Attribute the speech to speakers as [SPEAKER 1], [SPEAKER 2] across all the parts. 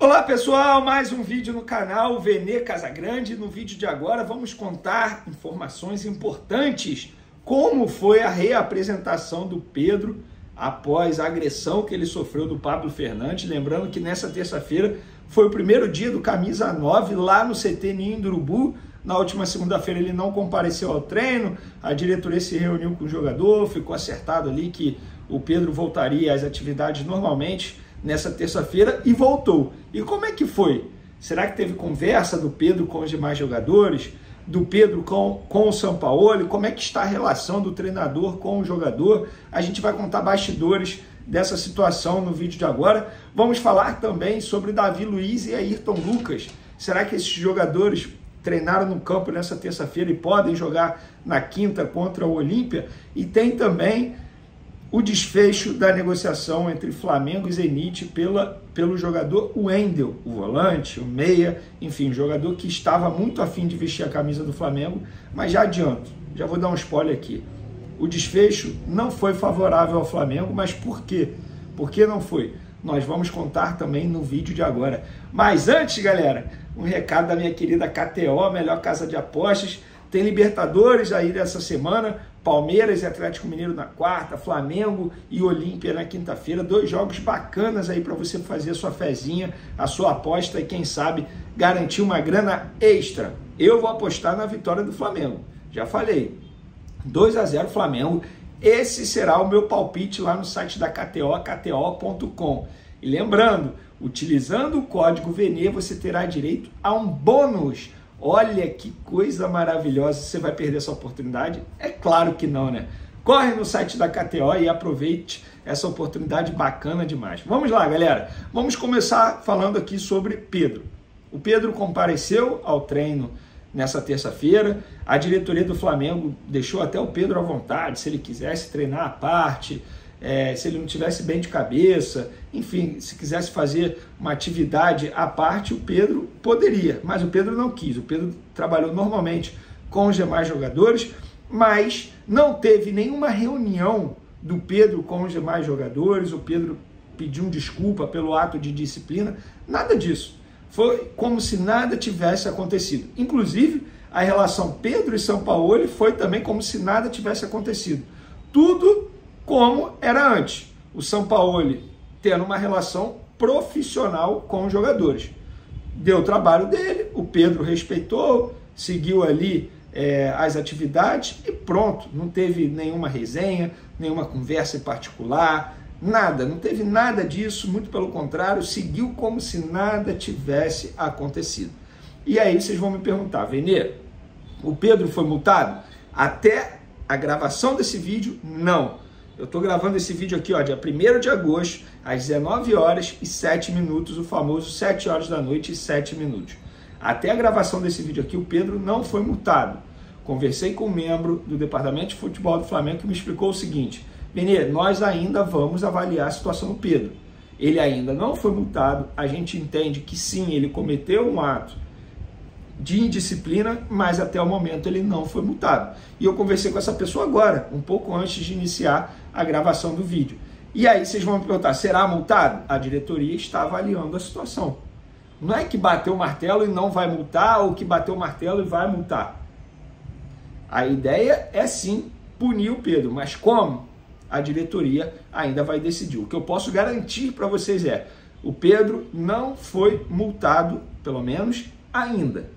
[SPEAKER 1] Olá pessoal, mais um vídeo no canal Vene Casagrande. No vídeo de agora vamos contar informações importantes, como foi a reapresentação do Pedro após a agressão que ele sofreu do Pablo Fernandes. Lembrando que nessa terça-feira foi o primeiro dia do camisa 9 lá no CT Ninho do Urubu. Na última segunda-feira ele não compareceu ao treino, a diretoria se reuniu com o jogador, ficou acertado ali que o Pedro voltaria às atividades normalmente nessa terça-feira e voltou. E como é que foi? Será que teve conversa do Pedro com os demais jogadores? Do Pedro com o Sampaoli? Como é que está a relação do treinador com o jogador? A gente vai contar bastidores dessa situação no vídeo de agora. Vamos falar também sobre Davi Luiz e Ayrton Lucas. Será que esses jogadores treinaram no campo nessa terça-feira e podem jogar na quinta contra o Olímpia? E tem também o desfecho da negociação entre Flamengo e Zenit pelo jogador Wendel, o volante, o meia, enfim, um jogador que estava muito afim de vestir a camisa do Flamengo, mas já adianto, já vou dar um spoiler aqui. O desfecho não foi favorável ao Flamengo, mas por quê? Por que não foi? Nós vamos contar também no vídeo de agora. Mas antes, galera, um recado da minha querida KTO, a melhor casa de apostas. Tem Libertadores aí dessa semana, Palmeiras e Atlético Mineiro na quarta, Flamengo e Olímpia na quinta-feira. 2 jogos bacanas aí para você fazer a sua fezinha, a sua aposta e quem sabe garantir uma grana extra. Eu vou apostar na vitória do Flamengo. Já falei, 2-0 Flamengo. Esse será o meu palpite lá no site da KTO, kto.com. E lembrando, utilizando o código VENE, você terá direito a um bônus. Olha que coisa maravilhosa, você vai perder essa oportunidade? É claro que não, né? Corre no site da KTO e aproveite essa oportunidade bacana demais. Vamos lá, galera. Vamos começar falando aqui sobre Pedro. O Pedro compareceu ao treino nessa terça-feira. A diretoria do Flamengo deixou até o Pedro à vontade, se ele quisesse treinar à parte, se ele não tivesse bem de cabeça, enfim, se quisesse fazer uma atividade à parte, o Pedro poderia, mas o Pedro não quis. O Pedro trabalhou normalmente com os demais jogadores, mas não teve nenhuma reunião do Pedro com os demais jogadores. O Pedro pediu desculpa pelo ato de disciplina, nada disso. Foi como se nada tivesse acontecido. Inclusive, a relação Pedro e Sampaoli foi também como se nada tivesse acontecido. Tudo como era antes. O Sampaoli tendo uma relação profissional com os jogadores. Deu o trabalho dele, o Pedro respeitou, seguiu ali as atividades e pronto. Não teve nenhuma resenha, nenhuma conversa em particular, nada. Não teve nada disso, muito pelo contrário, seguiu como se nada tivesse acontecido. E aí vocês vão me perguntar, Vene, o Pedro foi multado? Até a gravação desse vídeo, não. Eu estou gravando esse vídeo aqui, ó, dia 1º de agosto, às 19h07, o famoso 7 horas da noite e 7 minutos. Até a gravação desse vídeo aqui, o Pedro não foi multado. Conversei com um membro do Departamento de Futebol do Flamengo que me explicou o seguinte: Vene, nós ainda vamos avaliar a situação do Pedro. Ele ainda não foi multado, a gente entende que sim, ele cometeu um ato de indisciplina, mas até o momento ele não foi multado. E eu conversei com essa pessoa agora, um pouco antes de iniciar a gravação do vídeo. E aí vocês vão me perguntar, será multado? A diretoria está avaliando a situação. Não é que bateu o martelo e não vai multar, ou que bateu o martelo e vai multar. A ideia é sim punir o Pedro, mas como? A diretoria ainda vai decidir. O que eu posso garantir para vocês é, o Pedro não foi multado, pelo menos ainda.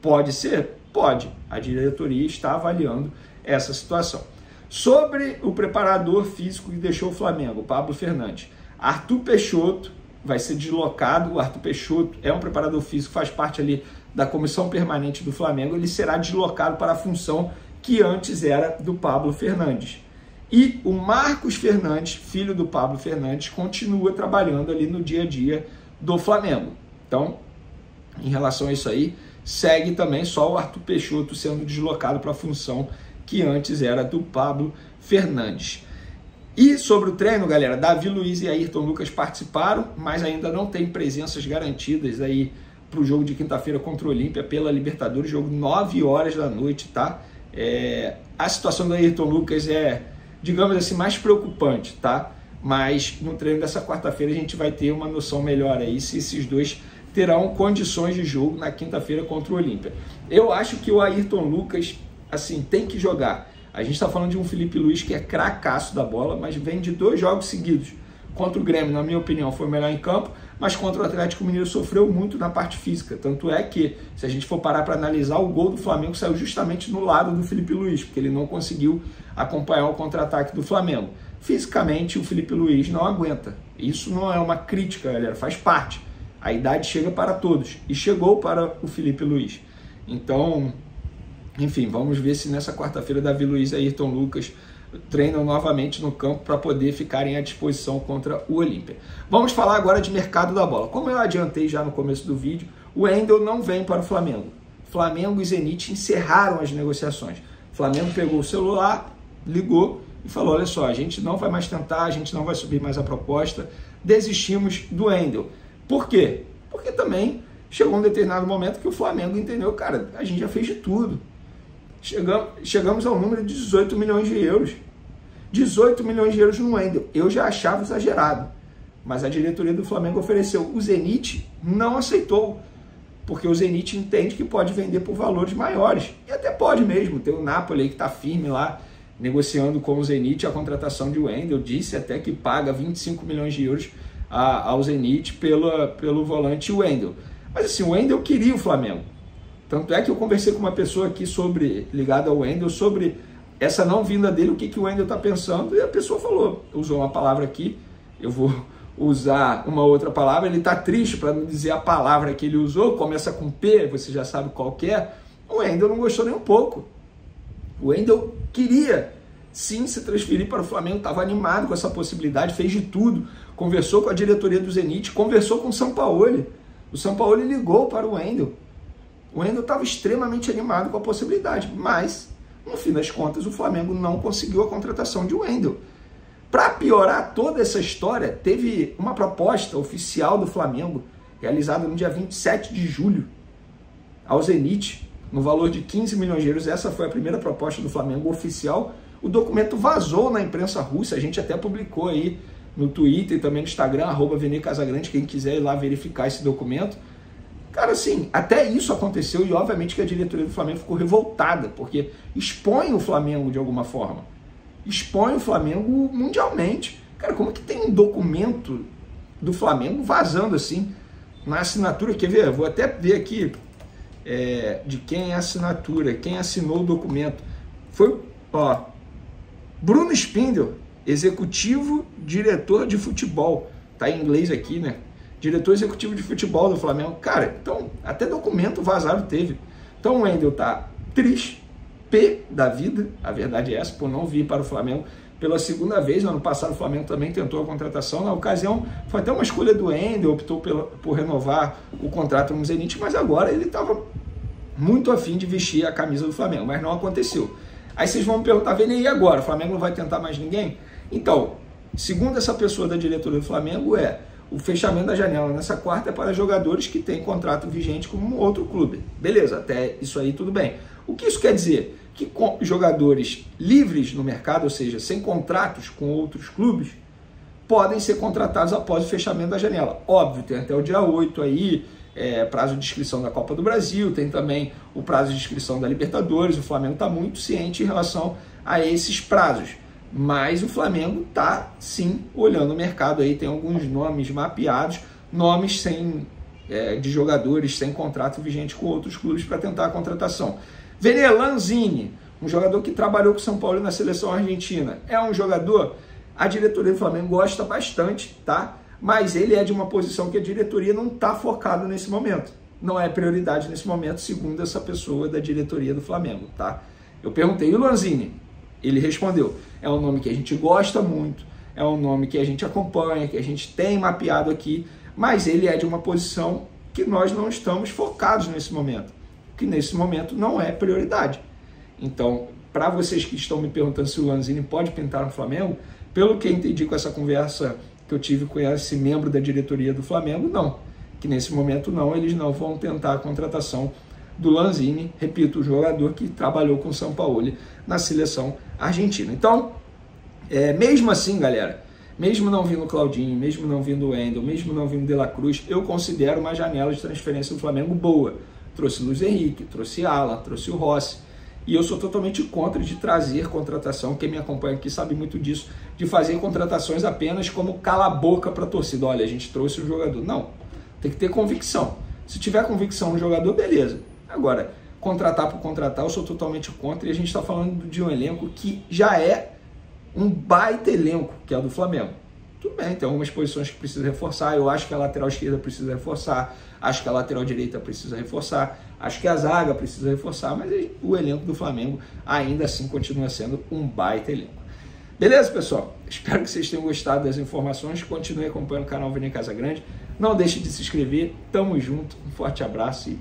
[SPEAKER 1] Pode ser? Pode. A diretoria está avaliando essa situação. Sobre o preparador físico que deixou o Flamengo, o Pablo Fernandes, Arthur Peixoto vai ser deslocado. O Arthur Peixoto é um preparador físico, faz parte ali da comissão permanente do Flamengo. Ele será deslocado para a função que antes era do Pablo Fernandes. E o Marcos Fernandes, filho do Pablo Fernandes, continua trabalhando ali no dia a dia do Flamengo. Então, em relação a isso aí, segue também só o Arthur Peixoto sendo deslocado para a função que antes era do Pablo Fernandes. E sobre o treino, galera, Davi Luiz e Ayrton Lucas participaram, mas ainda não tem presenças garantidas aí para o jogo de quinta-feira contra o Olímpia pela Libertadores, jogo 9 horas da noite, tá? A situação do Ayrton Lucas é, digamos assim, mais preocupante, tá? mas no treino dessa quarta-feira a gente vai ter uma noção melhor aí se esses dois terão condições de jogo na quinta-feira contra o Olímpia. Eu acho que o Ayrton Lucas, assim, tem que jogar. A gente está falando de um Felipe Luiz que é cracaço da bola, mas vem de 2 jogos seguidos. Contra o Grêmio, na minha opinião, foi o melhor em campo, mas contra o Atlético Mineiro sofreu muito na parte física. Tanto é que, se a gente for parar para analisar, o gol do Flamengo saiu justamente no lado do Felipe Luiz, porque ele não conseguiu acompanhar o contra-ataque do Flamengo. Fisicamente, o Felipe Luiz não aguenta. Isso não é uma crítica, galera, faz parte. A idade chega para todos, e chegou para o Felipe Luiz. Então, enfim, vamos ver se nessa quarta-feira Davi Luiz e Ayrton Lucas treinam novamente no campo para poder ficarem à disposição contra o Olímpia. Vamos falar agora de mercado da bola. Como eu adiantei já no começo do vídeo, o Wendel não vem para o Flamengo. Flamengo e Zenit encerraram as negociações. O Flamengo pegou o celular, ligou e falou, olha só, a gente não vai mais tentar, a gente não vai subir mais a proposta, desistimos do Wendel. Por quê? Porque também chegou um determinado momento que o Flamengo entendeu, cara, a gente já fez de tudo. Chegamos ao número de 18 milhões de euros. 18 milhões de euros no Wendel. Eu já achava exagerado, mas a diretoria do Flamengo ofereceu. O Zenit não aceitou, porque o Zenit entende que pode vender por valores maiores. E até pode mesmo. Tem o Napoli aí que está firme lá, negociando com o Zenit a contratação de Wendel. Disse até que paga 25 milhões de euros ao Zenit pelo volante Wendel. Mas assim, o Wendel queria o Flamengo. Tanto é que eu conversei com uma pessoa aqui ligada ao Wendel, sobre essa não vinda dele, o que o Wendel está pensando, e a pessoa falou, usou uma palavra aqui, eu vou usar uma outra palavra, ele está triste, para não dizer a palavra que ele usou, começa com P, você já sabe qual que é. O Wendel não gostou nem um pouco. O Wendel queria sim se transferir para o Flamengo, estava animado com essa possibilidade, fez de tudo, conversou com a diretoria do Zenit, conversou com o Sampaoli. O Sampaoli ligou para o Wendel. O Wendel estava extremamente animado com a possibilidade, mas, no fim das contas, o Flamengo não conseguiu a contratação de Wendel. Para piorar toda essa história, teve uma proposta oficial do Flamengo, realizada no dia 27 de julho, ao Zenit, no valor de 15 milhões de euros. Essa foi a primeira proposta do Flamengo oficial. O documento vazou na imprensa russa, a gente até publicou aí no Twitter e também no Instagram, @VeneCasagrande, quem quiser ir lá verificar esse documento. Cara, assim, até isso aconteceu e obviamente que a diretoria do Flamengo ficou revoltada, porque expõe o Flamengo de alguma forma. Expõe o Flamengo mundialmente. Cara, como é que tem um documento do Flamengo vazando assim, na assinatura? Quer ver? Vou até ver aqui de quem é a assinatura, quem assinou o documento. Foi, ó, Bruno Spindel, executivo diretor de futebol. Tá em inglês aqui, né? Diretor executivo de futebol do Flamengo. Cara, então, até documento vazado teve. Então o Wendel tá triste, P da vida, a verdade é essa, por não vir para o Flamengo pela segunda vez. No ano passado o Flamengo também tentou a contratação. Na ocasião foi até uma escolha do Wendel, optou por renovar o contrato no Zenit, mas agora ele estava muito afim de vestir a camisa do Flamengo, mas não aconteceu. Aí vocês vão me perguntar, Vene, e agora? O Flamengo não vai tentar mais ninguém? Então, segundo essa pessoa da diretoria do Flamengo, o fechamento da janela nessa quarta é para jogadores que têm contrato vigente com um outro clube. Beleza, até isso aí tudo bem. O que isso quer dizer? Que jogadores livres no mercado, ou seja, sem contratos com outros clubes, podem ser contratados após o fechamento da janela. Óbvio, tem até o dia 8 aí, prazo de inscrição da Copa do Brasil, tem também o prazo de inscrição da Libertadores. O Flamengo está muito ciente em relação a esses prazos. Mas o Flamengo está, sim, olhando o mercado aí, tem alguns nomes mapeados, nomes de jogadores sem contrato vigente com outros clubes para tentar a contratação. Vene, Lanzini, um jogador que trabalhou com o São Paulo na seleção argentina, é um jogador, a diretoria do Flamengo gosta bastante, tá? Mas ele é de uma posição que a diretoria não está focada nesse momento. Não é prioridade nesse momento, segundo essa pessoa da diretoria do Flamengo, tá? Eu perguntei, e o Lanzini? Ele respondeu, é um nome que a gente gosta muito, é um nome que a gente acompanha, que a gente tem mapeado aqui, mas ele é de uma posição que nós não estamos focados nesse momento, que nesse momento não é prioridade. Então, para vocês que estão me perguntando se o Lanzini pode pintar no Flamengo, pelo que eu entendi com essa conversa que eu tive com esse membro da diretoria do Flamengo, não. Que nesse momento não, eles não vão tentar a contratação do Lanzini, repito, o jogador que trabalhou com o Sampaoli na seleção argentina. Então, mesmo assim, galera, mesmo não vindo o Claudinho, mesmo não vindo o Wendel, mesmo não vindo o De La Cruz, eu considero uma janela de transferência do Flamengo boa. Trouxe Luiz Henrique, trouxe Alan, trouxe o Rossi. E eu sou totalmente contra de trazer contratação, quem me acompanha aqui sabe muito disso, de fazer contratações apenas como cala-boca para a torcida. Olha, a gente trouxe um jogador. Não, tem que ter convicção. Se tiver convicção no jogador, beleza. Agora, contratar por contratar, eu sou totalmente contra, e a gente está falando de um elenco que já é um baita elenco, que é o do Flamengo. Tudo bem, tem algumas posições que precisa reforçar, eu acho que a lateral esquerda precisa reforçar, acho que a lateral direita precisa reforçar, acho que a zaga precisa reforçar, mas o elenco do Flamengo ainda assim continua sendo um baita elenco. Beleza, pessoal? Espero que vocês tenham gostado das informações, continue acompanhando o canal Vene Casagrande, não deixe de se inscrever, tamo junto, um forte abraço e